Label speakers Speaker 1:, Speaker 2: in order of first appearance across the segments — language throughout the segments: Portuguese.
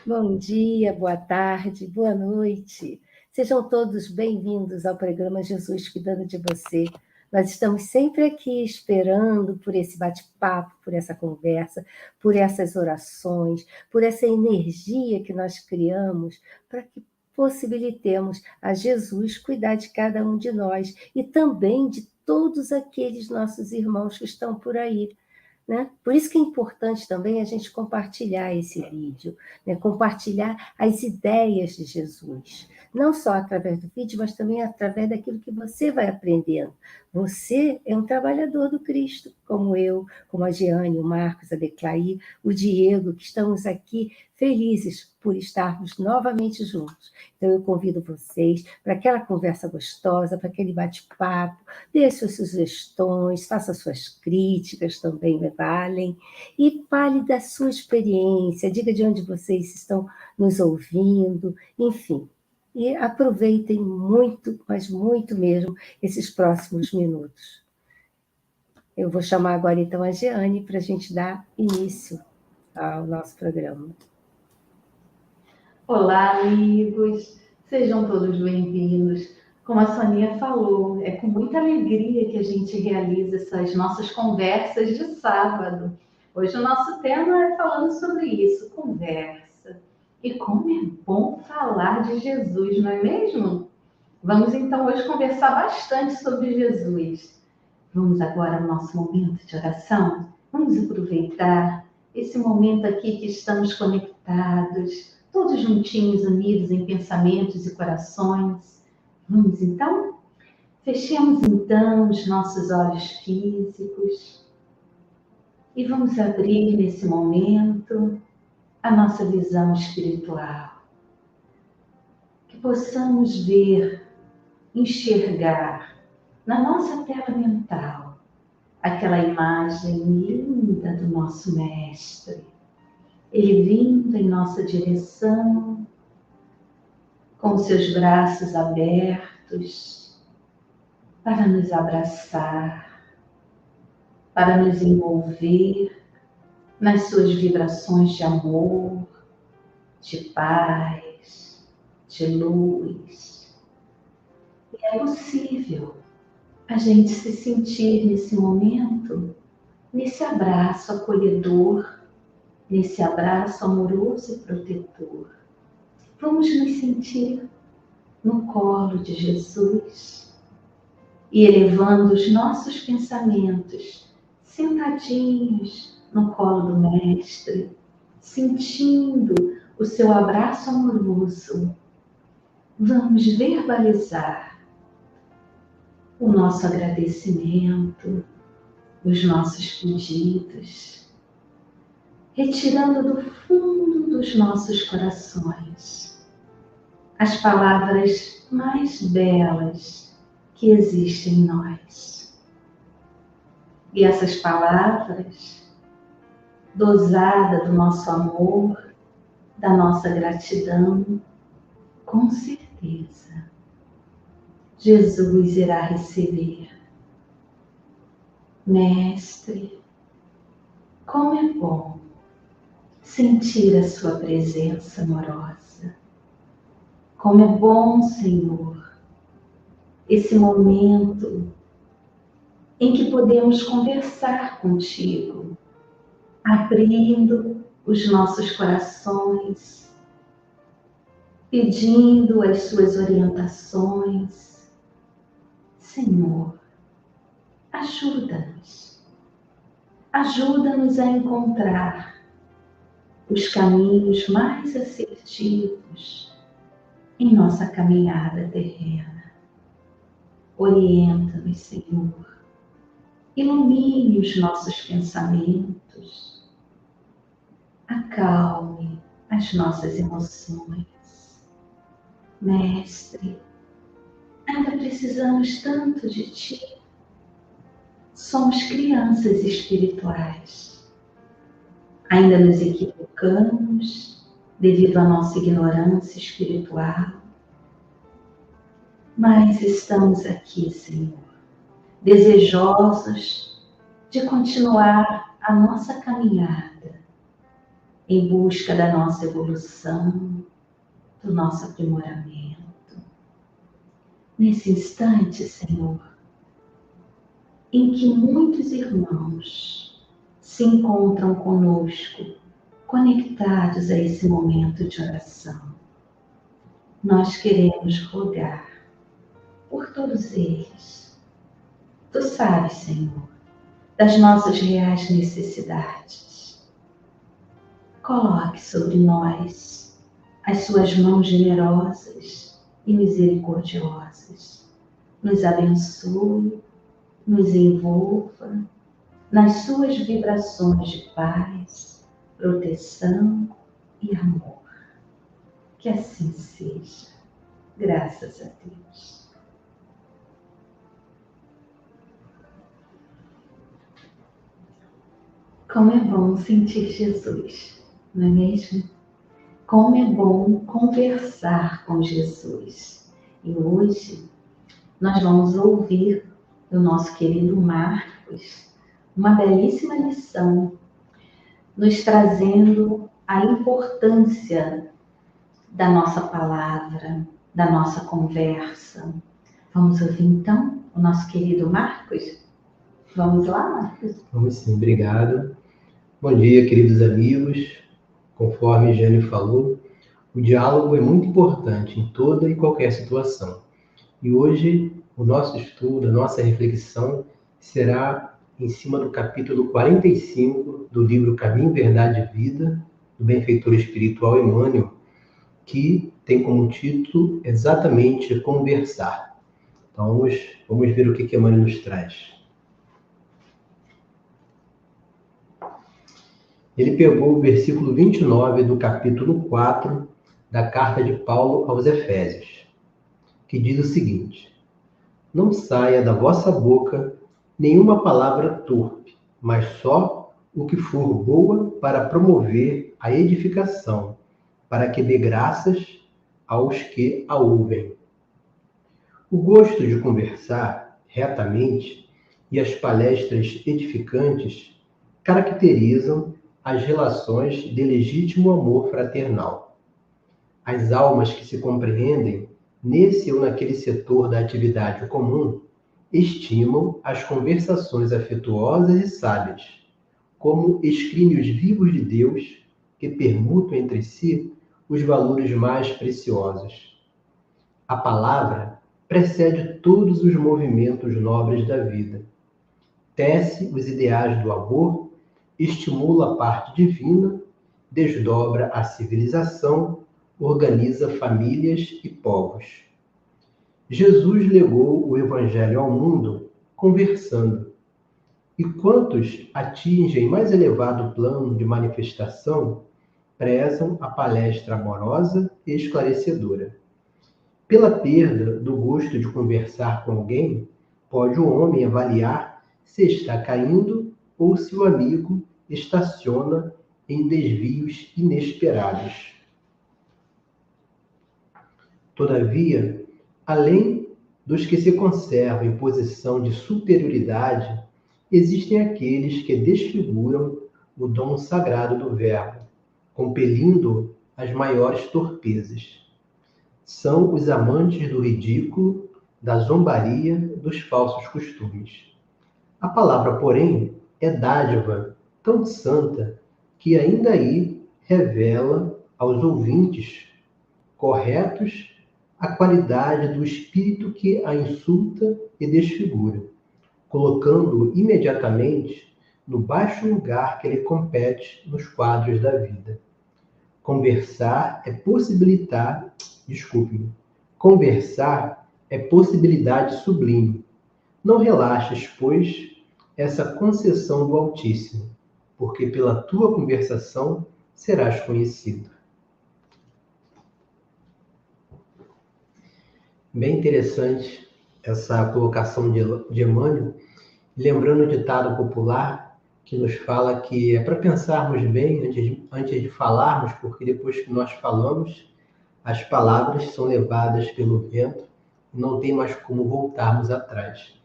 Speaker 1: Bom dia, boa tarde, boa noite. Sejam todos bem-vindos ao programa Jesus Cuidando de Você. Nós estamos sempre aqui esperando por esse bate-papo, por essa conversa, por essas orações, por essa energia que nós criamos para que possibilitemos a Jesus cuidar de cada um de nós e também de todos aqueles nossos irmãos que estão por aí, né? Por isso que é importante também a gente compartilhar esse vídeo, né? Compartilhar as ideias de Jesus, não só através do vídeo, mas também através daquilo que você vai aprendendo. Você é um trabalhador do Cristo, como eu, como a Jeane, o Marcos, a Declaí, o Diego, que estamos aqui felizes por estarmos novamente juntos. Então eu convido vocês para aquela conversa gostosa, para aquele bate-papo, dê suas sugestões, faça suas críticas, também valem, e fale da sua experiência, diga de onde vocês estão nos ouvindo, enfim. E aproveitem muito, mas muito mesmo, esses próximos minutos. Eu vou chamar agora então a Jeane para a gente dar início ao nosso programa.
Speaker 2: Olá, amigos! Sejam todos bem-vindos. Como a Soninha falou, é com muita alegria que a gente realiza essas nossas conversas de sábado. Hoje o nosso tema é falando sobre isso, conversa. E como é bom falar de Jesus, não é mesmo? Vamos então hoje conversar bastante sobre Jesus. Vamos agora ao nosso momento de oração? Vamos aproveitar esse momento aqui que estamos conectados, todos juntinhos, unidos em pensamentos e corações. Vamos então? Fechemos então os nossos olhos físicos e vamos abrir nesse momento a nossa visão espiritual. Que possamos ver, enxergar na nossa tela mental aquela imagem linda do nosso Mestre. Ele vindo em nossa direção, com seus braços abertos, para nos abraçar, para nos envolver nas suas vibrações de amor, de paz, de luz. E é possível a gente se sentir nesse momento, nesse abraço acolhedor, nesse abraço amoroso e protetor. Vamos nos sentir no colo de Jesus e elevando os nossos pensamentos, sentadinhos no colo do Mestre, sentindo o seu abraço amoroso. Vamos verbalizar o nosso agradecimento, os nossos pedidos, retirando do fundo dos nossos corações as palavras mais belas que existem em nós. E essas palavras, dosada do nosso amor, da nossa gratidão, com certeza, Jesus irá receber. Mestre, como é bom sentir a sua presença amorosa. Como é bom, Senhor, esse momento em que podemos conversar contigo, abrindo os nossos corações, pedindo as suas orientações. Senhor, ajuda-nos. Ajuda-nos a encontrar os caminhos mais assertivos em nossa caminhada terrena. Orienta-nos, Senhor. Ilumine os nossos pensamentos. Acalme as nossas emoções. Mestre, ainda precisamos tanto de Ti. Somos crianças espirituais. Ainda nos equivocamos devido à nossa ignorância espiritual. Mas estamos aqui, Senhor, desejosos de continuar a nossa caminhada, em busca da nossa evolução, do nosso aprimoramento. Nesse instante, Senhor, em que muitos irmãos se encontram conosco, conectados a esse momento de oração, nós queremos rogar por todos eles. Tu sabes, Senhor, das nossas reais necessidades. Coloque sobre nós as suas mãos generosas e misericordiosas. Nos abençoe, nos envolva nas suas vibrações de paz, proteção e amor. Que assim seja. Graças a Deus. Como é bom sentir Jesus, não é mesmo? Como é bom conversar com Jesus. E hoje nós vamos ouvir do nosso querido Marcos uma belíssima lição, nos trazendo a importância da nossa palavra, da nossa conversa. Vamos ouvir então o nosso querido Marcos? Vamos lá, Marcos?
Speaker 3: Vamos sim, obrigado. Bom dia, queridos amigos. Conforme Jane falou, o diálogo é muito importante em toda e qualquer situação. E hoje o nosso estudo, a nossa reflexão será em cima do capítulo 45 do livro Caminho, Verdade e Vida, do benfeitor espiritual Emmanuel, que tem como título exatamente Conversar. Então vamos ver o que Emmanuel nos traz. Ele pegou o versículo 29 do capítulo 4 da carta de Paulo aos Efésios, que diz o seguinte: não saia da vossa boca nenhuma palavra torpe, mas só o que for boa para promover a edificação, para que dê graças aos que a ouvem. O gosto de conversar retamente e as palestras edificantes caracterizam as relações de legítimo amor fraternal. As almas que se compreendem nesse ou naquele setor da atividade comum estimam as conversações afetuosas e sábias como escrínios vivos de Deus que permutam entre si os valores mais preciosos. A palavra precede todos os movimentos nobres da vida. Tece os ideais do amor, estimula a parte divina, desdobra a civilização, organiza famílias e povos. Jesus legou o Evangelho ao mundo conversando. E quantos atingem mais elevado plano de manifestação, prezam a palestra amorosa e esclarecedora. Pela perda do gosto de conversar com alguém, pode o homem avaliar se está caindo ou se o amigo estaciona em desvios inesperados. Todavia, além dos que se conservam em posição de superioridade, existem aqueles que desfiguram o dom sagrado do verbo, compelindo as maiores torpezas. São os amantes do ridículo, da zombaria, dos falsos costumes. A palavra, porém, é dádiva tão santa que ainda aí revela aos ouvintes corretos a qualidade do espírito que a insulta e desfigura, colocando-o imediatamente no baixo lugar que lhe compete nos quadros da vida. Conversar é possibilidade sublime. Não relaxes, pois, essa concessão do Altíssimo, porque pela tua conversação serás conhecido. Bem interessante essa colocação de Emmanuel, lembrando o ditado popular que nos fala que é para pensarmos bem antes de falarmos, porque depois que nós falamos, as palavras são levadas pelo vento e não tem mais como voltarmos atrás.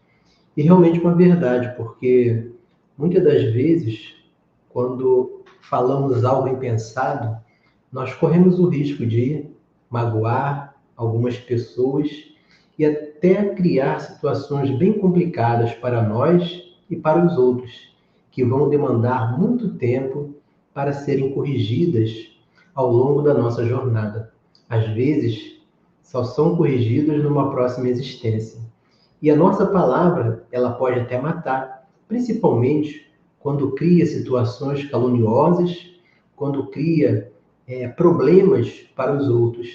Speaker 3: E realmente uma verdade, porque muitas das vezes, quando falamos algo impensado, nós corremos o risco de magoar algumas pessoas e até criar situações bem complicadas para nós e para os outros, que vão demandar muito tempo para serem corrigidas ao longo da nossa jornada. Às vezes, só são corrigidas numa próxima existência. E a nossa palavra, ela pode até matar, principalmente quando cria situações caluniosas, quando cria problemas para os outros.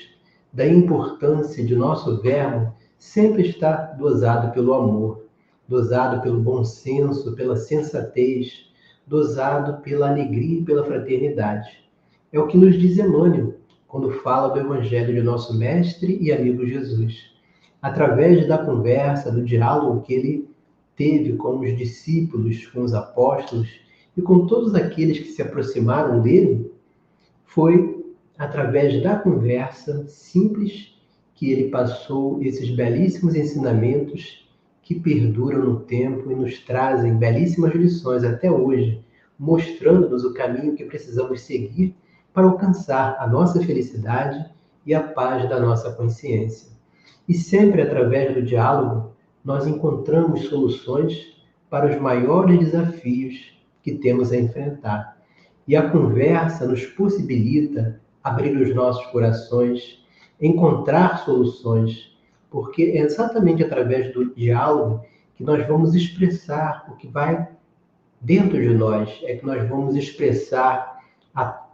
Speaker 3: Da importância de nosso verbo sempre estar dosado pelo amor, dosado pelo bom senso, pela sensatez, dosado pela alegria e pela fraternidade. É o que nos diz Emmanuel quando fala do Evangelho de nosso Mestre e amigo Jesus. Através da conversa, do diálogo que ele teve com os discípulos, com os apóstolos e com todos aqueles que se aproximaram dele, foi através da conversa simples que ele passou esses belíssimos ensinamentos que perduram no tempo e nos trazem belíssimas lições até hoje, mostrando-nos o caminho que precisamos seguir para alcançar a nossa felicidade e a paz da nossa consciência. E sempre através do diálogo, nós encontramos soluções para os maiores desafios que temos a enfrentar. E a conversa nos possibilita abrir os nossos corações, encontrar soluções, porque é exatamente através do diálogo que nós vamos expressar o que vai dentro de nós, é que nós vamos expressar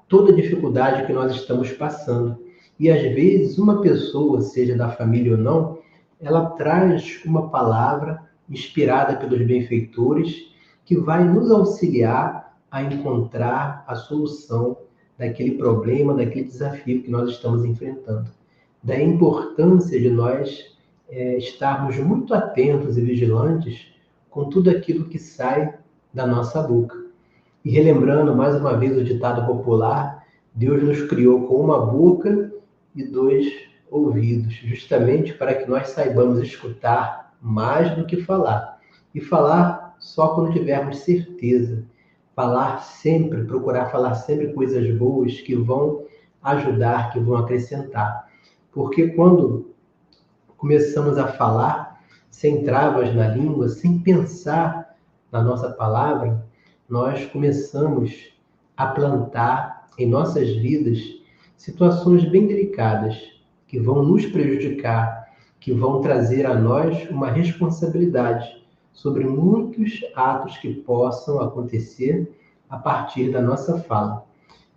Speaker 3: toda a dificuldade que nós estamos passando. E às vezes uma pessoa, seja da família ou não, ela traz uma palavra inspirada pelos benfeitores que vai nos auxiliar a encontrar a solução daquele problema, daquele desafio que nós estamos enfrentando. Da importância de nós estarmos muito atentos e vigilantes com tudo aquilo que sai da nossa boca. E relembrando mais uma vez o ditado popular, Deus nos criou com uma boca e 2 ouvidos, justamente para que nós saibamos escutar mais do que falar. E falar só quando tivermos certeza. Falar sempre, procurar falar sempre coisas boas que vão ajudar, que vão acrescentar. Porque quando começamos a falar sem travas na língua, sem pensar na nossa palavra, nós começamos a plantar em nossas vidas situações bem delicadas, que vão nos prejudicar, que vão trazer a nós uma responsabilidade sobre muitos atos que possam acontecer a partir da nossa fala.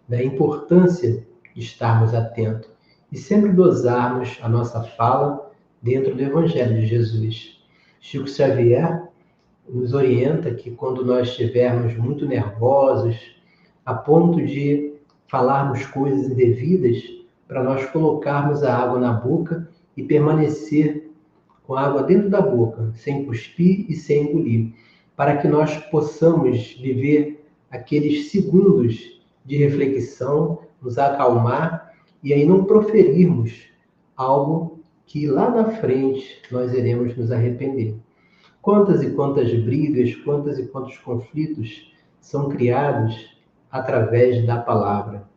Speaker 3: Da importância de estarmos atentos e sempre dosarmos a nossa fala dentro do Evangelho de Jesus. Chico Xavier nos orienta que quando nós estivermos muito nervosos, a ponto de falarmos coisas indevidas, para nós colocarmos a água na boca e permanecer com a água dentro da boca, sem cuspir e sem engolir, para que nós possamos viver aqueles segundos de reflexão, nos acalmar e aí não proferirmos algo que lá na frente nós iremos nos arrepender. Quantas e quantas brigas, quantos e quantos conflitos são criados através da palavra.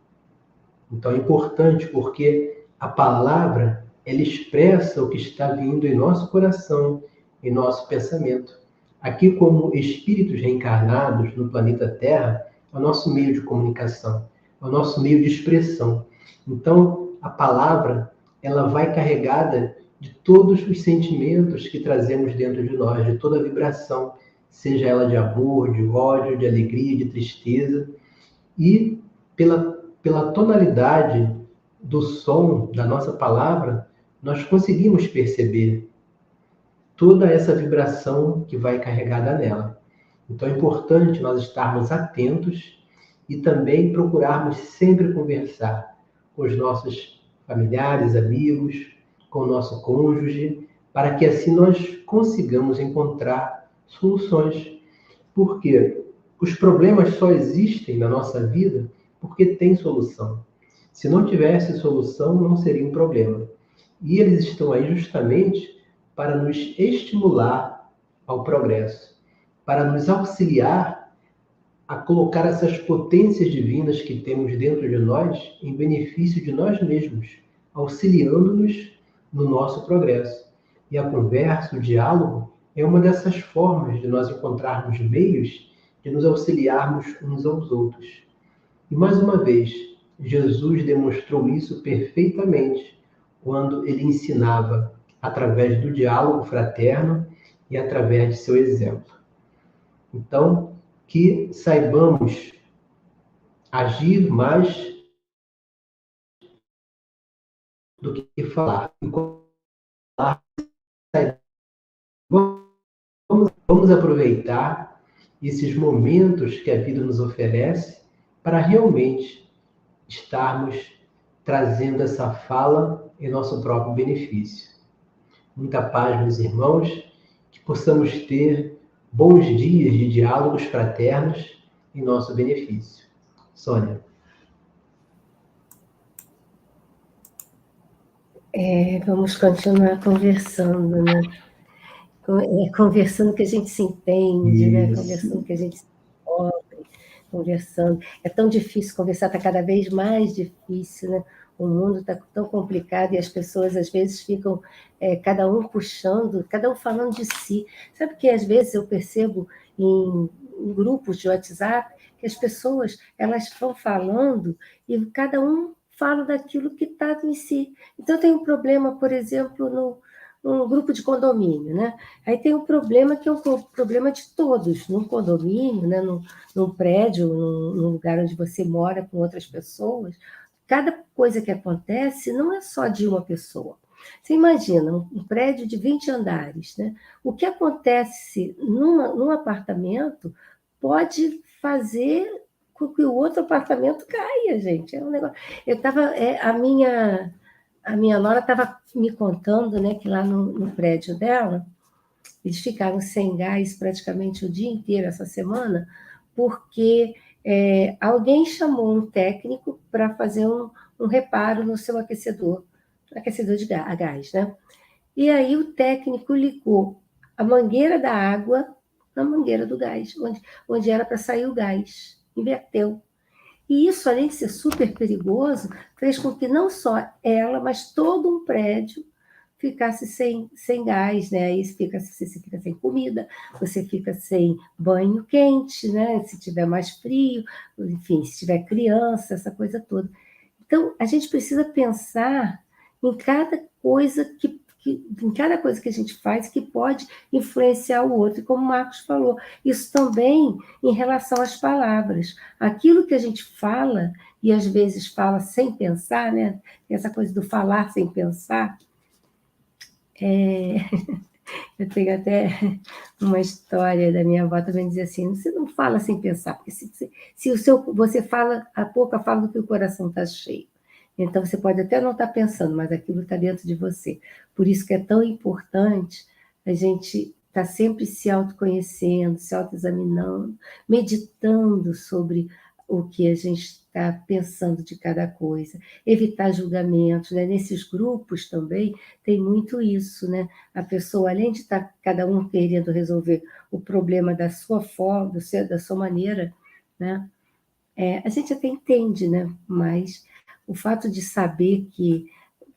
Speaker 3: Então é importante porque a palavra, ela expressa o que está vindo em nosso coração, em nosso pensamento. Aqui, como espíritos reencarnados no planeta Terra, é o nosso meio de comunicação, é o nosso meio de expressão. Então, a palavra, ela vai carregada de todos os sentimentos que trazemos dentro de nós, de toda a vibração, seja ela de amor, de ódio, de alegria, de tristeza. E pela tonalidade do som da nossa palavra, nós conseguimos perceber toda essa vibração que vai carregada nela. Então é importante nós estarmos atentos e também procurarmos sempre conversar com os nossos familiares, amigos, com o nosso cônjuge, para que assim nós consigamos encontrar soluções. Porque os problemas só existem na nossa vida porque tem solução. Se não tivesse solução, não seria um problema. E eles estão aí justamente para nos estimular ao progresso, para nos auxiliar a colocar essas potências divinas que temos dentro de nós em benefício de nós mesmos, auxiliando-nos no nosso progresso. E a conversa, o diálogo, é uma dessas formas de nós encontrarmos meios de nos auxiliarmos uns aos outros. E mais uma vez, Jesus demonstrou isso perfeitamente quando ele ensinava através do diálogo fraterno e através de seu exemplo. Então, que saibamos agir mais do que falar. E falar, vamos aproveitar esses momentos que a vida nos oferece para realmente estarmos trazendo essa fala em nosso próprio benefício. Muita paz, meus irmãos, que possamos ter bons dias de diálogos fraternos em nosso benefício. Sônia.
Speaker 1: Vamos continuar conversando, né? Conversando que a gente se entende, né? Conversando que a gente se cobre, conversando. É tão difícil conversar, está cada vez mais difícil, né? O mundo está tão complicado e as pessoas, às vezes, ficam cada um puxando, cada um falando de si. Sabe que, às vezes, eu percebo em grupos de WhatsApp que as pessoas elas vão falando e cada um fala daquilo que está em si. Então, tem um problema, por exemplo, num grupo de condomínio, né? Aí tem um problema que é um problema de todos, num condomínio, né? num prédio, num lugar onde você mora com outras pessoas. Cada coisa que acontece não é só de uma pessoa. Você imagina um prédio de 20 andares, né? O que acontece num apartamento pode fazer com que o outro apartamento caia, gente. É um negócio. Eu estava, a minha nora estava me contando, né, que lá no prédio dela eles ficaram sem gás praticamente o dia inteiro essa semana, porque alguém chamou um técnico para fazer um reparo no seu aquecedor de a gás, né? E aí o técnico ligou a mangueira da água na mangueira do gás, onde era para sair o gás, inverteu. E isso, além de ser super perigoso, fez com que não só ela, mas todo um prédio ficasse sem gás, né? Aí você fica sem comida, você fica sem banho quente, né? Se tiver mais frio, enfim, se tiver criança, essa coisa toda. Então, a gente precisa pensar em cada coisa em cada coisa que a gente faz que pode influenciar o outro. E como o Marcos falou, isso também em relação às palavras. Aquilo que a gente fala, e às vezes fala sem pensar, né? Essa coisa do falar sem pensar. Eu tenho até uma história da minha avó também dizia assim: você não fala sem pensar, porque se você fala, a boca fala do que o coração está cheio. Então, você pode até não estar pensando, mas aquilo está dentro de você. Por isso que é tão importante a gente estar sempre se autoconhecendo, se autoexaminando, meditando sobre o que a gente está pensando de cada coisa. Evitar julgamentos, né? Nesses grupos também tem muito isso, né? A pessoa, além de estar cada um querendo resolver o problema da sua forma, da sua maneira, né? A gente até entende, né? Mas o fato de saber que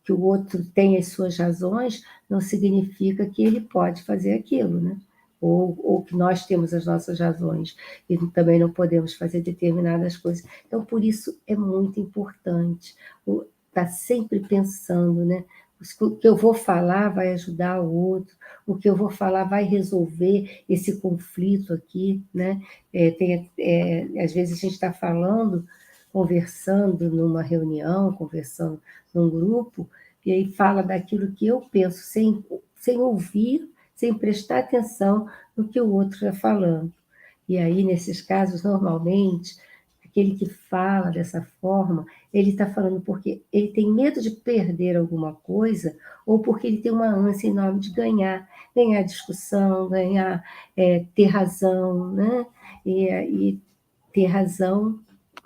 Speaker 1: o outro tem as suas razões não significa que ele pode fazer aquilo, né? Ou que nós temos as nossas razões e também não podemos fazer determinadas coisas. Então, por isso é muito importante estar sempre pensando, né? O que eu vou falar vai ajudar o outro, o que eu vou falar vai resolver esse conflito aqui, né? Às vezes a gente está falando, conversando numa reunião, conversando num grupo, e aí fala daquilo que eu penso, sem ouvir, sem prestar atenção no que o outro está falando. E aí, nesses casos, normalmente, aquele que fala dessa forma, ele está falando porque ele tem medo de perder alguma coisa ou porque ele tem uma ânsia enorme de ganhar discussão, ter razão, né? E ter razão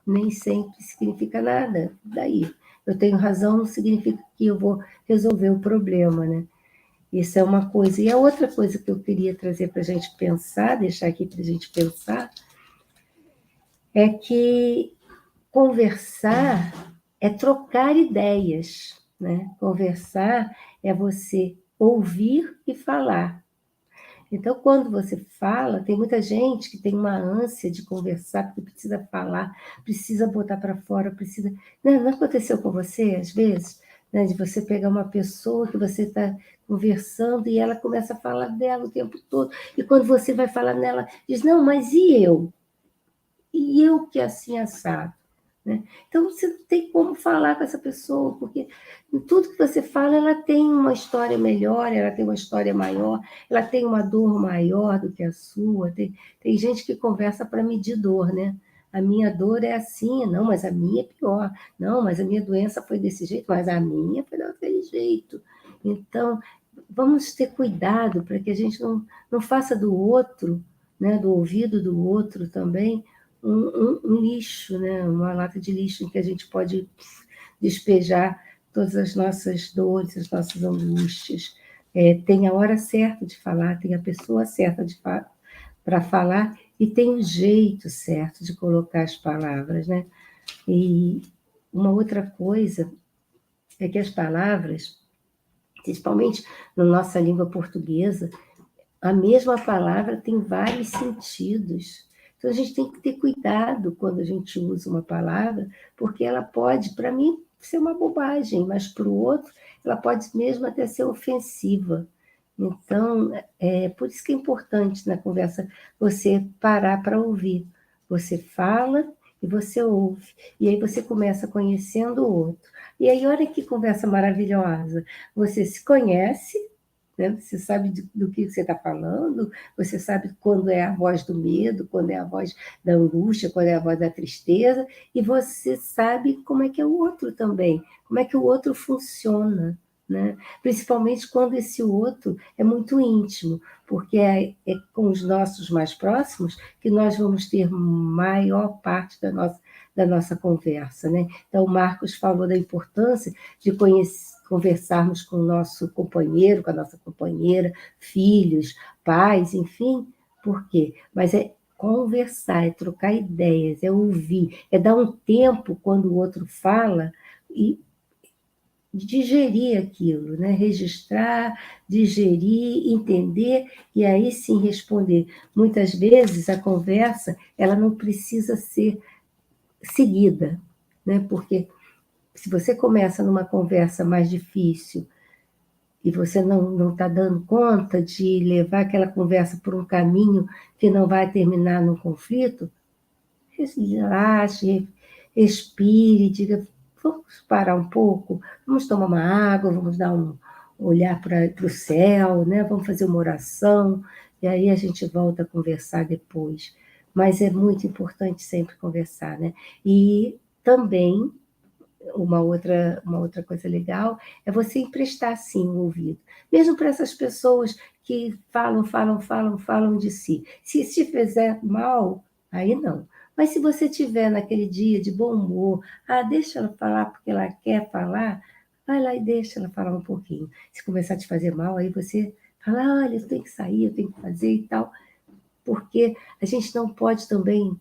Speaker 1: nem sempre significa nada. Daí, eu tenho razão não significa que eu vou resolver o problema, né? Isso é uma coisa. E a outra coisa que eu queria trazer para a gente pensar, deixar aqui para a gente pensar, é que conversar é trocar ideias, né? Conversar é você ouvir e falar. Então, quando você fala, tem muita gente que tem uma ânsia de conversar, porque precisa falar, precisa botar para fora, precisa. Não aconteceu com você, às vezes, né, de você pegar uma pessoa que você está conversando e ela começa a falar dela o tempo todo, e quando você vai falar nela, diz: não, mas e eu? E eu que assim assado? Né? Então, você não tem como falar com essa pessoa, porque em tudo que você fala, ela tem uma história melhor, ela tem uma história maior, ela tem uma dor maior do que a sua. Tem gente que conversa para medir dor, né? A minha dor é assim, não, mas a minha é pior. Não, mas a minha doença foi desse jeito, mas a minha foi daquele jeito. Então, vamos ter cuidado para que a gente não faça do outro, né, do ouvido do outro também, um lixo, né? Uma lata de lixo em que a gente pode despejar todas as nossas dores, as nossas angústias. Tem a hora certa de falar, tem a pessoa certa para falar e tem o jeito certo de colocar as palavras, né? E uma outra coisa é que as palavras, principalmente na nossa língua portuguesa, a mesma palavra tem vários sentidos. Então, a gente tem que ter cuidado quando a gente usa uma palavra, porque ela pode, para mim, ser uma bobagem, mas para o outro, ela pode mesmo até ser ofensiva. Então, é por isso que é importante na conversa você parar para ouvir. Você fala e você ouve. E aí você começa conhecendo o outro. E aí, olha que conversa maravilhosa. Você se conhece, né? Você sabe do que você está falando, você sabe quando é a voz do medo, quando é a voz da angústia, quando é a voz da tristeza, e você sabe como é que é o outro também, como é que o outro funciona, né? Principalmente quando esse outro é muito íntimo, porque é com os nossos mais próximos que nós vamos ter maior parte da nossa conversa, né? Então, o Marcos falou da importância de conversarmos com o nosso companheiro, com a nossa companheira, filhos, pais, enfim. Por quê? Mas é conversar, é trocar ideias, é ouvir, é dar um tempo quando o outro fala e digerir aquilo, né? Registrar, digerir, entender e aí sim responder. Muitas vezes a conversa ela não precisa ser seguida, né? Porque se você começa numa conversa mais difícil e você não está dando conta de levar aquela conversa por um caminho que não vai terminar no conflito, relaxe, respire, diga, vamos parar um pouco, vamos tomar uma água, vamos dar olhar para o céu, né? Vamos fazer uma oração, e aí a gente volta a conversar depois. Mas é muito importante sempre conversar, né? E também uma outra coisa legal é você emprestar, sim, o ouvido. Mesmo para essas pessoas que falam de si. Se te fizer mal, aí não. Mas se você tiver naquele dia de bom humor, deixa ela falar porque ela quer falar, vai lá e deixa ela falar um pouquinho. Se começar a te fazer mal, aí você fala, olha, eu tenho que sair, eu tenho que fazer e tal. Porque a gente não pode também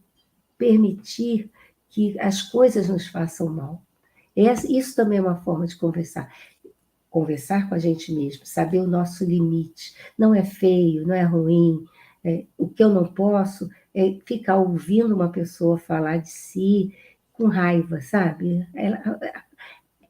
Speaker 1: permitir que as coisas nos façam mal. Isso também é uma forma de conversar. Conversar com a gente mesmo, saber o nosso limite. Não é feio, não é ruim. O que eu não posso é ficar ouvindo uma pessoa falar de si com raiva, sabe?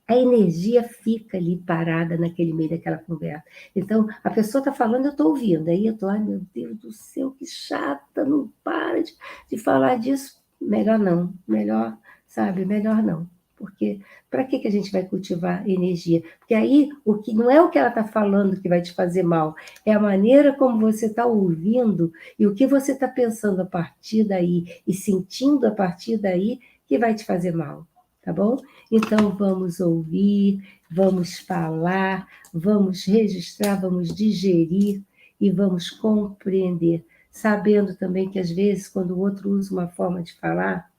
Speaker 1: A energia fica ali parada naquele meio daquela conversa. Então, a pessoa está falando, eu estou ouvindo. Aí eu estou, ai meu Deus do céu, que chata, não para de falar disso. Melhor não, melhor, sabe, melhor não. Porque para que a gente vai cultivar energia? Porque aí o que não é o que ela está falando que vai te fazer mal, é a maneira como você está ouvindo e o que você está pensando a partir daí e sentindo a partir daí que vai te fazer mal, tá bom? Então vamos ouvir, vamos falar, vamos registrar, vamos digerir e vamos compreender, sabendo também que às vezes quando o outro usa uma forma de falar,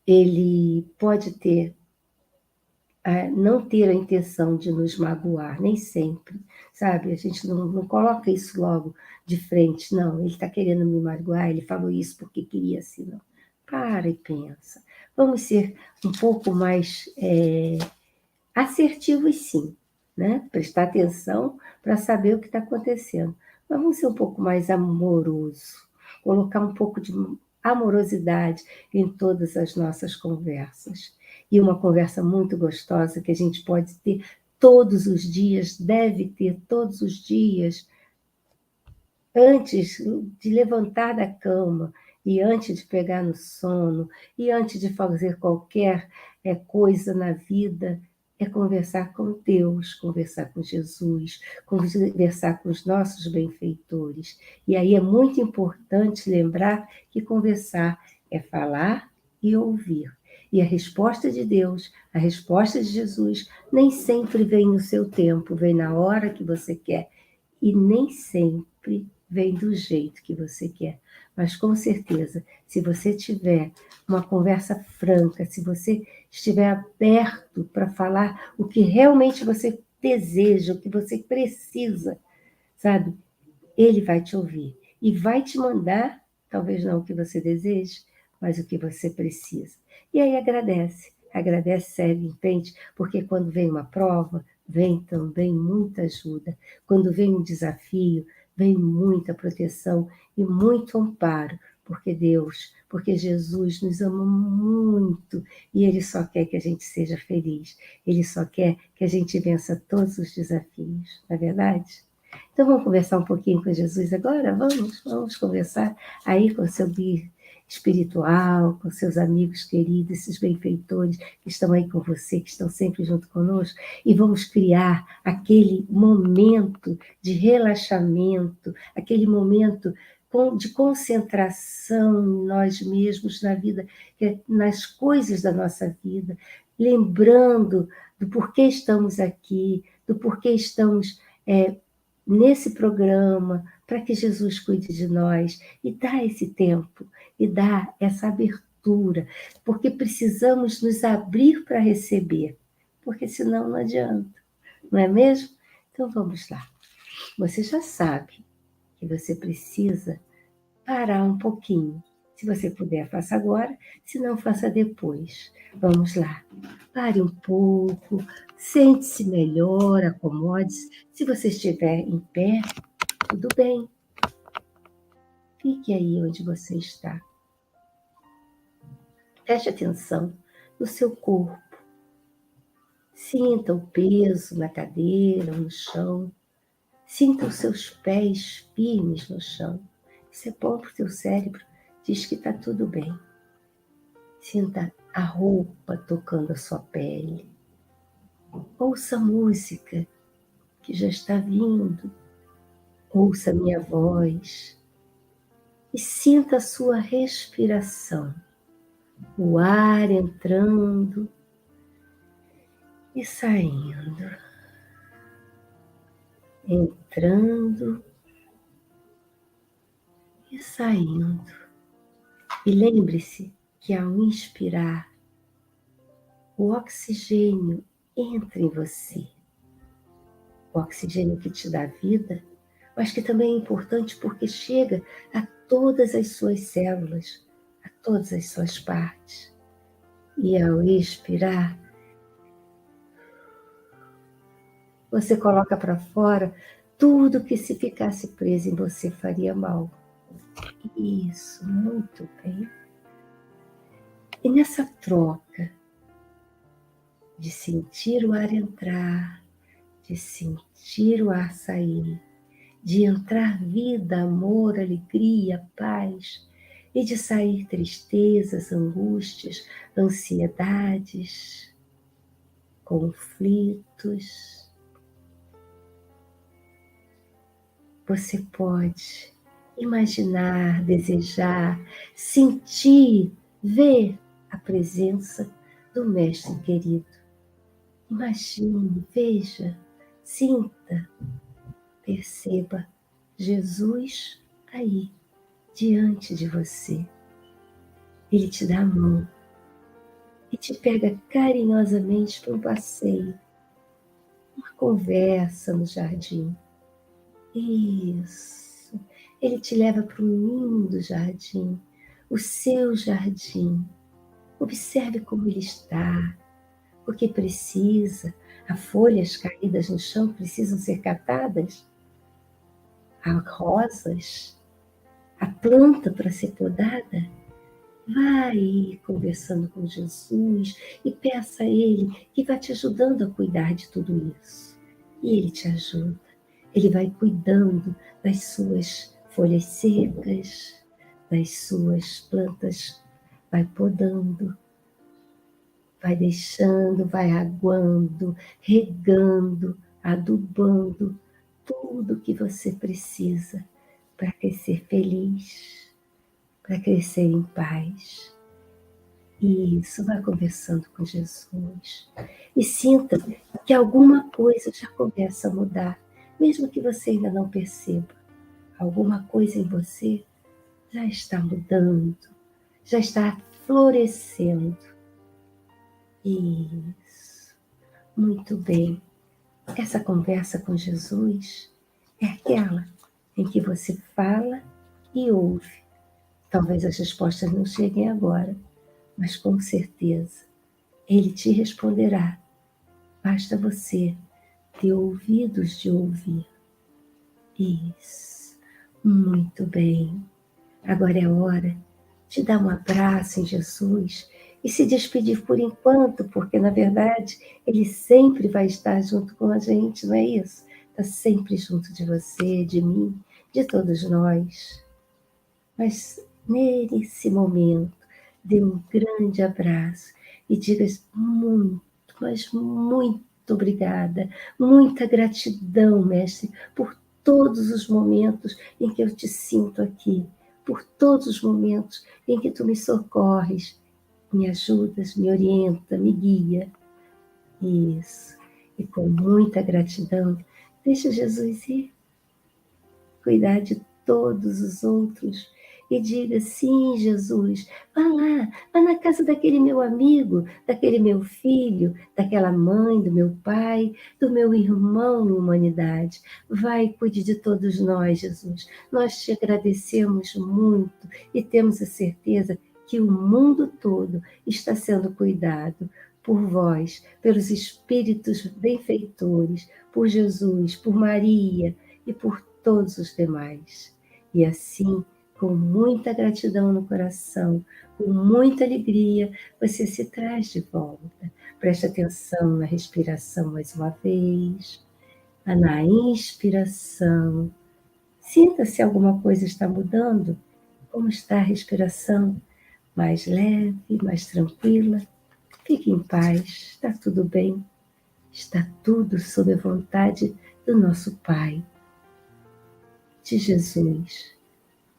Speaker 1: ele pode ter não ter a intenção de nos magoar, nem sempre, sabe? A gente não coloca isso logo de frente, não, ele está querendo me magoar, ele falou isso porque queria assim, não. Para e pensa. Vamos ser um pouco mais assertivos, sim, né? Prestar atenção para saber o que está acontecendo. Mas vamos ser um pouco mais amoroso, colocar um pouco de amorosidade em todas as nossas conversas. E uma conversa muito gostosa que a gente pode ter todos os dias, deve ter todos os dias, antes de levantar da cama, e antes de pegar no sono, e antes de fazer qualquer coisa na vida, é conversar com Deus, conversar com Jesus, conversar com os nossos benfeitores. E aí é muito importante lembrar que conversar é falar e ouvir. E a resposta de Deus, a resposta de Jesus, nem sempre vem no seu tempo, vem na hora que você quer. E nem sempre vem do jeito que você quer. Mas com certeza, se você tiver uma conversa franca, se você estiver aberto para falar o que realmente você deseja, o que você precisa, sabe? Ele vai te ouvir e vai te mandar, talvez não o que você deseje, mas o que você precisa. E aí agradece, segue em frente, porque quando vem uma prova, vem também muita ajuda. Quando vem um desafio, vem muita proteção e muito amparo, porque Jesus nos ama muito e Ele só quer que a gente seja feliz. Ele só quer que a gente vença todos os desafios, não é verdade? Então vamos conversar um pouquinho com Jesus agora? Vamos conversar aí com o seu guia espiritual, com seus amigos queridos, esses benfeitores que estão aí com você, que estão sempre junto conosco, e vamos criar aquele momento de relaxamento, aquele momento de concentração em nós mesmos, na vida, nas coisas da nossa vida, lembrando do porquê estamos aqui, do porquê estamos nesse programa, para que Jesus cuide de nós e dá esse tempo, e dá essa abertura, porque precisamos nos abrir para receber, porque senão não adianta, não é mesmo? Então vamos lá. Você já sabe que você precisa parar um pouquinho. Se você puder, faça agora, se não, faça depois. Vamos lá. Pare um pouco, sente-se melhor, acomode-se. Se você estiver em pé, tudo bem. Fique aí onde você está. Preste atenção no seu corpo. Sinta o peso na cadeira ou no chão. Sinta os seus pés firmes no chão. Isso é bom para o seu cérebro. Diz que está tudo bem. Sinta a roupa tocando a sua pele. Ouça a música que já está vindo. Ouça a minha voz. E sinta a sua respiração. O ar entrando e saindo. Entrando e saindo. E lembre-se que ao inspirar, o oxigênio entra em você. O oxigênio que te dá vida, mas que também é importante porque chega a todas as suas células, a todas as suas partes. E ao expirar, você coloca para fora tudo que se ficasse preso em você faria mal. Isso, muito bem. E nessa troca de sentir o ar entrar, de sentir o ar sair, de entrar vida, amor, alegria, paz, e de sair tristezas, angústias, ansiedades, conflitos. Você pode imaginar, desejar, sentir, ver a presença do Mestre querido. Imagine, veja, sinta, perceba Jesus aí, diante de você. Ele te dá a mão e te pega carinhosamente para um passeio, uma conversa no jardim. Isso. Ele te leva para um lindo jardim, o seu jardim. Observe como ele está, o que precisa. As folhas caídas no chão precisam ser catadas. As rosas, a planta para ser podada. Vai conversando com Jesus e peça a Ele que vai te ajudando a cuidar de tudo isso. E Ele te ajuda. Ele vai cuidando das suas folhas secas, das suas plantas, vai podando, vai deixando, vai aguando, regando, adubando tudo que você precisa para crescer feliz, para crescer em paz. Isso, vai conversando com Jesus. E sinta que alguma coisa já começa a mudar, mesmo que você ainda não perceba. Alguma coisa em você já está mudando, já está florescendo. Isso, muito bem. Essa conversa com Jesus é aquela em que você fala e ouve. Talvez as respostas não cheguem agora, mas com certeza Ele te responderá. Basta você ter ouvidos de ouvir. Isso, muito bem. Agora é hora de dar um abraço em Jesus e se despedir por enquanto, porque na verdade Ele sempre vai estar junto com a gente, não é isso? Está sempre junto de você, de mim, de todos nós. Mas nesse momento, dê um grande abraço e diga muito, mas muito obrigada, muita gratidão, Mestre, por todos os momentos em que eu te sinto aqui, por todos os momentos em que tu me socorres, me ajudas, me orienta, me guia. Isso. E com muita gratidão, deixa Jesus ir cuidar de todos os outros. E diga, sim, Jesus, vá lá, vá na casa daquele meu amigo, daquele meu filho, daquela mãe, do meu pai, do meu irmão na humanidade. Vai e cuide de todos nós, Jesus. Nós te agradecemos muito e temos a certeza que o mundo todo está sendo cuidado por vós, pelos espíritos benfeitores, por Jesus, por Maria e por todos os demais. E assim, com muita gratidão no coração, com muita alegria, você se traz de volta. Preste atenção na respiração mais uma vez. Na inspiração. Sinta se alguma coisa está mudando. Como está a respiração? Mais leve, mais tranquila. Fique em paz, está tudo bem. Está tudo sob a vontade do nosso Pai, de Jesus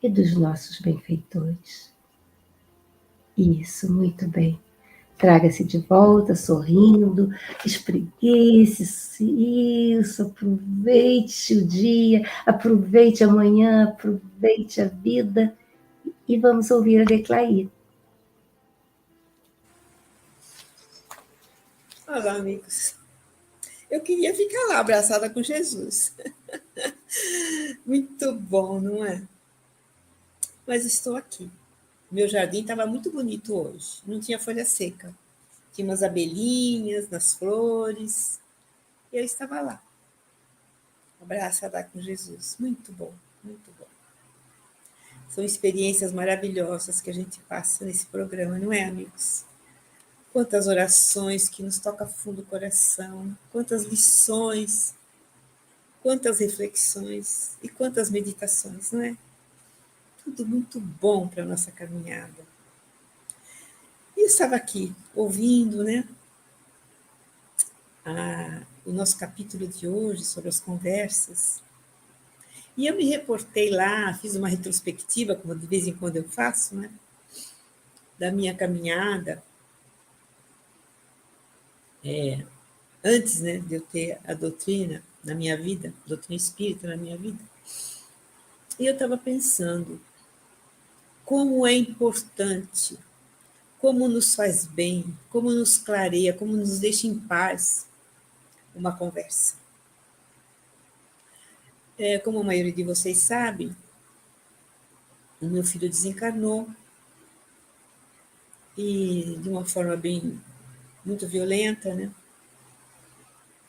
Speaker 1: e dos nossos benfeitores. Isso, muito bem. Traga-se de volta, sorrindo, espreguice-se, isso, aproveite o dia, aproveite amanhã, aproveite a vida e vamos ouvir a Declair.
Speaker 4: Olá, amigos. Eu queria ficar lá, abraçada com Jesus. Muito bom, não é? Mas estou aqui. Meu jardim estava muito bonito hoje. Não tinha folha seca. Tinha umas abelhinhas nas flores. E eu estava lá, abraçada com Jesus. Muito bom, muito bom. São experiências maravilhosas que a gente passa nesse programa, não é, amigos? Quantas orações que nos tocam fundo o coração, quantas lições, quantas reflexões e quantas meditações, não é? Tudo muito bom para a nossa caminhada. E eu estava aqui ouvindo, né, o nosso capítulo de hoje sobre as conversas. E eu me reportei lá, fiz uma retrospectiva, como de vez em quando eu faço, né, da minha caminhada, antes, né, de eu ter a doutrina na minha vida, doutrina espírita na minha vida. E eu estava pensando como é importante, como nos faz bem, como nos clareia, como nos deixa em paz uma conversa. Como a maioria de vocês sabe, o meu filho desencarnou e de uma forma muito violenta, né?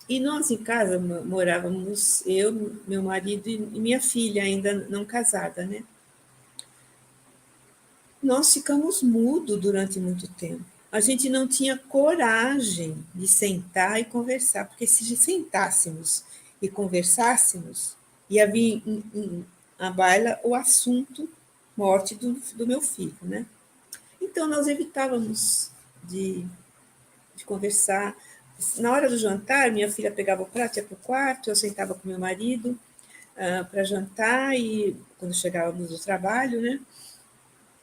Speaker 4: E nós em casa morávamos eu, meu marido e minha filha, ainda não casada, né? Nós ficamos mudos durante muito tempo. A gente não tinha coragem de sentar e conversar, porque se sentássemos e conversássemos, ia vir à baila o assunto morte do meu filho, né? Então, nós evitávamos de conversar. Na hora do jantar, minha filha pegava o prato, ia para o quarto, eu sentava com meu marido para jantar, e quando chegávamos do trabalho, né?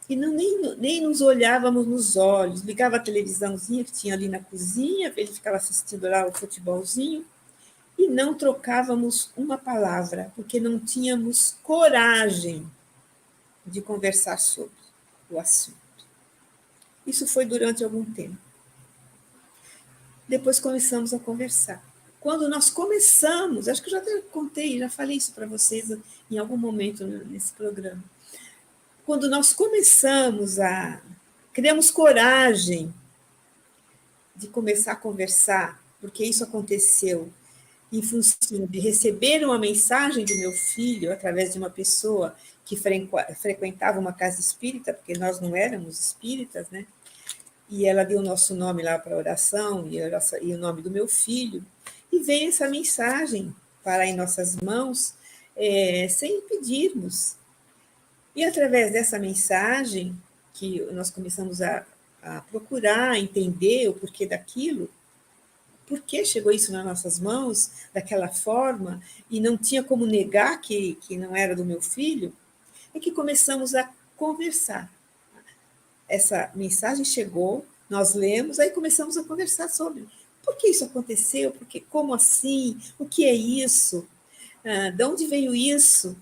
Speaker 4: E nem nos olhávamos nos olhos, ligava a televisãozinha que tinha ali na cozinha, ele ficava assistindo lá o futebolzinho, e não trocávamos uma palavra, porque não tínhamos coragem de conversar sobre o assunto. Isso foi durante algum tempo. Depois começamos a conversar. Quando nós começamos, acho que eu já até contei, já falei isso para vocês em algum momento nesse programa. Quando nós começamos criamos coragem de começar a conversar, porque isso aconteceu em função de receber uma mensagem do meu filho através de uma pessoa que frequentava uma casa espírita, porque nós não éramos espíritas, né? E ela deu o nosso nome lá para a oração e o nome do meu filho, e veio essa mensagem parar em nossas mãos sem pedirmos. E através dessa mensagem, que nós começamos a procurar entender o porquê daquilo, por que chegou isso nas nossas mãos daquela forma, e não tinha como negar que não era do meu filho, é que começamos a conversar. Essa mensagem chegou, nós lemos, aí começamos a conversar sobre por que isso aconteceu, como assim, o que é isso, de onde veio isso,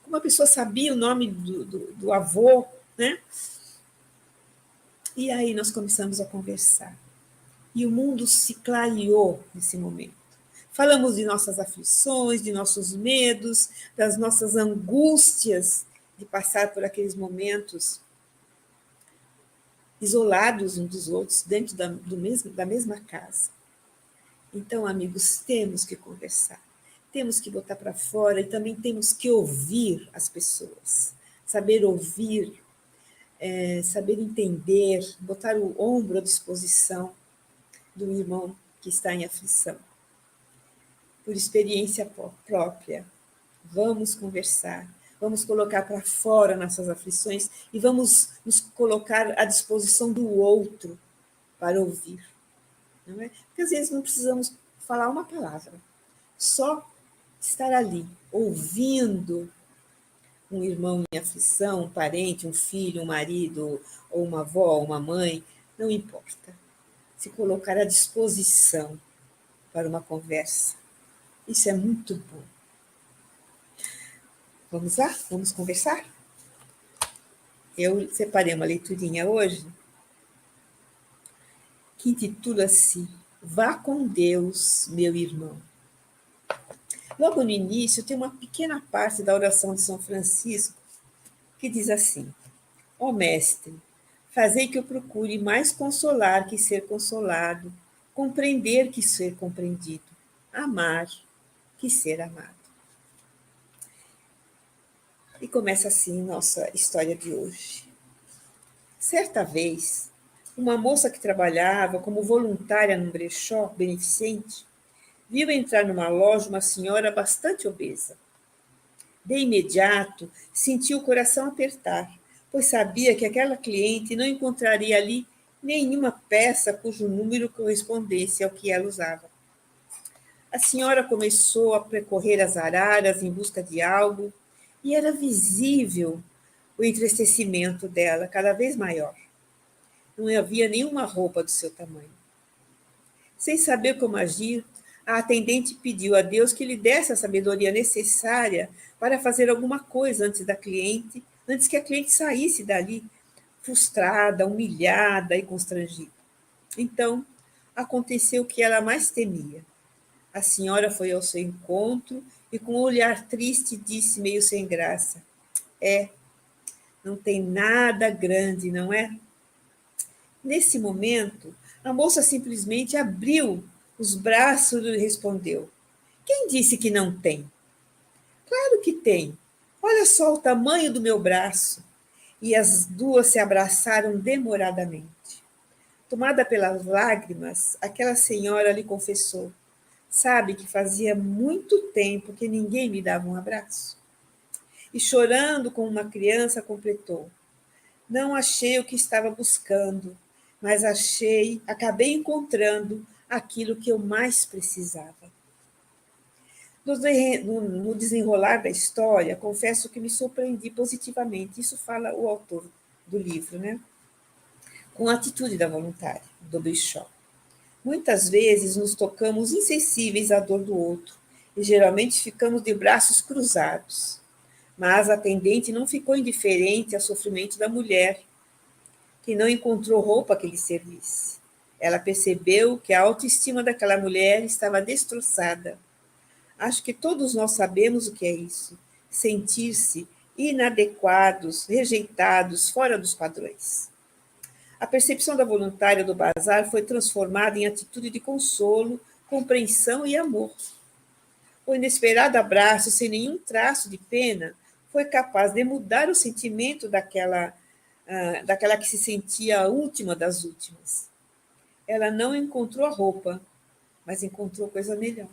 Speaker 4: como a pessoa sabia o nome do avô, né? E aí nós começamos a conversar. E o mundo se clareou nesse momento. Falamos de nossas aflições, de nossos medos, das nossas angústias de passar por aqueles momentos isolados uns dos outros, dentro da mesma casa. Então, amigos, temos que conversar, temos que botar para fora, e também temos que ouvir as pessoas, saber ouvir, saber entender, botar o ombro à disposição do irmão que está em aflição. Por experiência própria, vamos conversar, vamos colocar para fora nossas aflições e vamos nos colocar à disposição do outro para ouvir. Não é? Porque às vezes não precisamos falar uma palavra, só estar ali, ouvindo um irmão em aflição, um parente, um filho, um marido, ou uma avó, uma mãe, não importa. Se colocar à disposição para uma conversa. Isso é muito bom. Vamos lá? Vamos conversar? Eu separei uma leiturinha hoje que intitula-se Vá com Deus, meu irmão. Logo no início tem uma pequena parte da oração de São Francisco que diz assim: Ó Mestre, fazei que eu procure mais consolar que ser consolado, compreender que ser compreendido, amar que ser amado. E começa assim nossa história de hoje. Certa vez, uma moça que trabalhava como voluntária num brechó beneficente viu entrar numa loja uma senhora bastante obesa. De imediato, sentiu o coração apertar, pois sabia que aquela cliente não encontraria ali nenhuma peça cujo número correspondesse ao que ela usava. A senhora começou a percorrer as araras em busca de algo, e era visível o entristecimento dela cada vez maior. Não havia nenhuma roupa do seu tamanho. Sem saber como agir, a atendente pediu a Deus que lhe desse a sabedoria necessária para fazer alguma coisa antes que a cliente saísse dali, frustrada, humilhada e constrangida. Então, aconteceu o que ela mais temia. A senhora foi ao seu encontro e, com um olhar triste, disse, meio sem graça: É, não tem nada grande, não é? Nesse momento, a moça simplesmente abriu os braços e respondeu: Quem disse que não tem? Claro que tem. Olha só o tamanho do meu braço. E as duas se abraçaram demoradamente. Tomada pelas lágrimas, aquela senhora lhe confessou: Sabe que fazia muito tempo que ninguém me dava um abraço? E chorando como uma criança, completou: Não achei o que estava buscando, mas acabei encontrando aquilo que eu mais precisava. No desenrolar da história, confesso que me surpreendi positivamente. Isso fala o autor do livro, né? Com a atitude da voluntária, do Bischoff. Muitas vezes nos tocamos insensíveis à dor do outro e geralmente ficamos de braços cruzados. Mas a atendente não ficou indiferente ao sofrimento da mulher, que não encontrou roupa que lhe servisse. Ela percebeu que a autoestima daquela mulher estava destroçada. Acho que todos nós sabemos o que é isso: sentir-se inadequados, rejeitados, fora dos padrões. A percepção da voluntária do bazar foi transformada em atitude de consolo, compreensão e amor. O inesperado abraço, sem nenhum traço de pena, foi capaz de mudar o sentimento daquela que se sentia a última das últimas. Ela não encontrou a roupa, mas encontrou coisa melhor.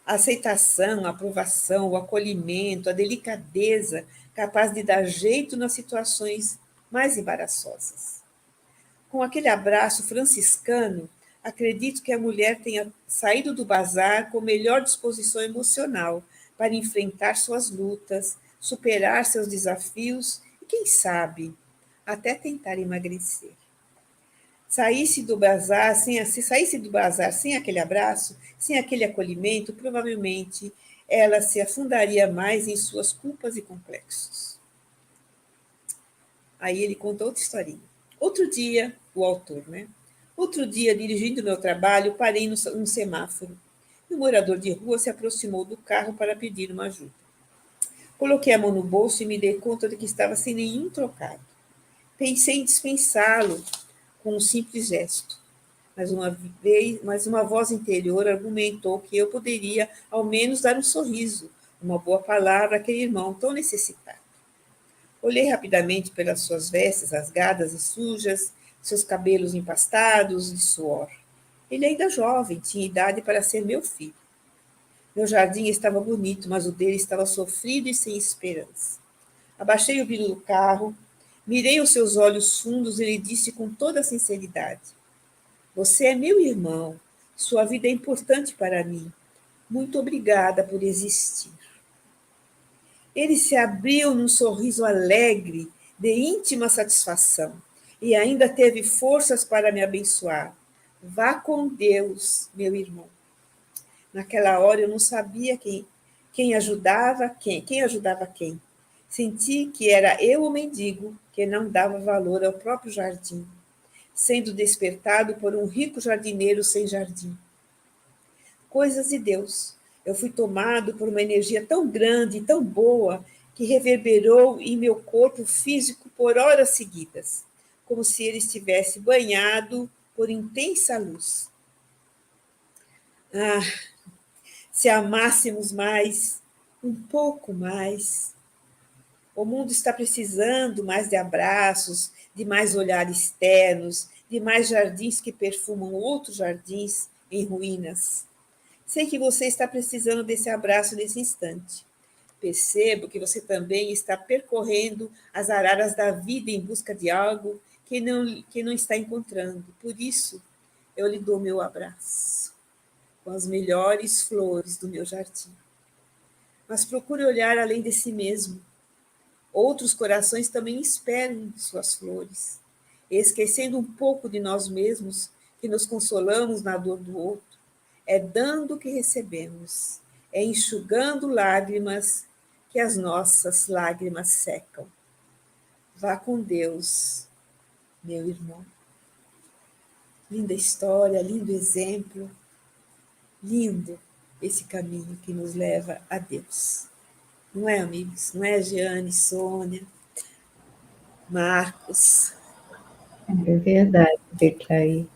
Speaker 4: A aceitação, a aprovação, o acolhimento, a delicadeza capaz de dar jeito nas situações mais embaraçosas. Com aquele abraço franciscano, acredito que a mulher tenha saído do bazar com melhor disposição emocional para enfrentar suas lutas, superar seus desafios e, quem sabe, até tentar emagrecer. Se saísse do bazar sem aquele abraço, sem aquele acolhimento, provavelmente ela se afundaria mais em suas culpas e complexos. Aí ele conta outra historinha. Outro dia, o autor, né? Outro dia, dirigindo meu trabalho, parei num semáforo. E um morador de rua se aproximou do carro para pedir uma ajuda. Coloquei a mão no bolso e me dei conta de que estava sem nenhum trocado. Pensei em dispensá-lo com um simples gesto. Mas uma voz interior argumentou que eu poderia, ao menos, dar um sorriso, uma boa palavra àquele irmão tão necessitado. Olhei rapidamente pelas suas vestes rasgadas e sujas, seus cabelos empastados de suor. Ele ainda jovem, tinha idade para ser meu filho. Meu jardim estava bonito, mas o dele estava sofrido e sem esperança. Abaixei o vidro do carro, mirei os seus olhos fundos e lhe disse com toda a sinceridade: Você é meu irmão, sua vida é importante para mim. Muito obrigada por existir. Ele se abriu num sorriso alegre, de íntima satisfação, e ainda teve forças para me abençoar. Vá com Deus, meu irmão. Naquela hora eu não sabia quem ajudava quem. Senti que era eu o mendigo que não dava valor ao próprio jardim, sendo despertado por um rico jardineiro sem jardim. Coisas de Deus. Eu fui tomado por uma energia tão grande e tão boa que reverberou em meu corpo físico por horas seguidas, como se ele estivesse banhado por intensa luz. Ah, se amássemos mais, um pouco mais. O mundo está precisando mais de abraços, de mais olhares ternos, de mais jardins que perfumam outros jardins em ruínas. Sei que você está precisando desse abraço nesse instante. Percebo que você também está percorrendo as araras da vida em busca de algo que não está encontrando. Por isso, eu lhe dou meu abraço, com as melhores flores do meu jardim. Mas procure olhar além de si mesmo. Outros corações também esperam suas flores, esquecendo um pouco de nós mesmos, que nos consolamos na dor do outro. É dando que recebemos, é enxugando lágrimas que as nossas lágrimas secam. Vá com Deus, meu irmão. Linda história, lindo exemplo, lindo esse caminho que nos leva a Deus. Não é, amigos? Não é, Jeane, Sônia, Marcos?
Speaker 1: É verdade, Declaí.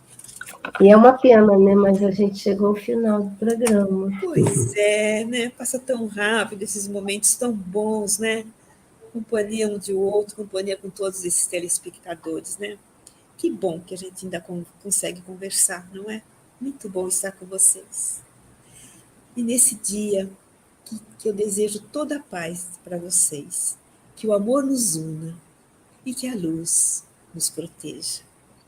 Speaker 1: E é uma pena, né? Mas a gente chegou ao final do programa.
Speaker 4: Pois é, né? Passa tão rápido esses momentos tão bons, né? Companhia um de outro, companhia com todos esses telespectadores, né? Que bom que a gente ainda consegue conversar, não é? Muito bom estar com vocês. E nesse dia que eu desejo toda a paz para vocês, que o amor nos una e que a luz nos proteja.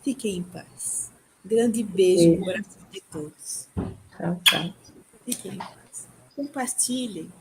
Speaker 4: Fiquem em paz. Grande beijo no
Speaker 1: Beijo.
Speaker 4: coração de todos.
Speaker 1: Tchau, tchau.
Speaker 4: Fiquem em paz. Compartilhem.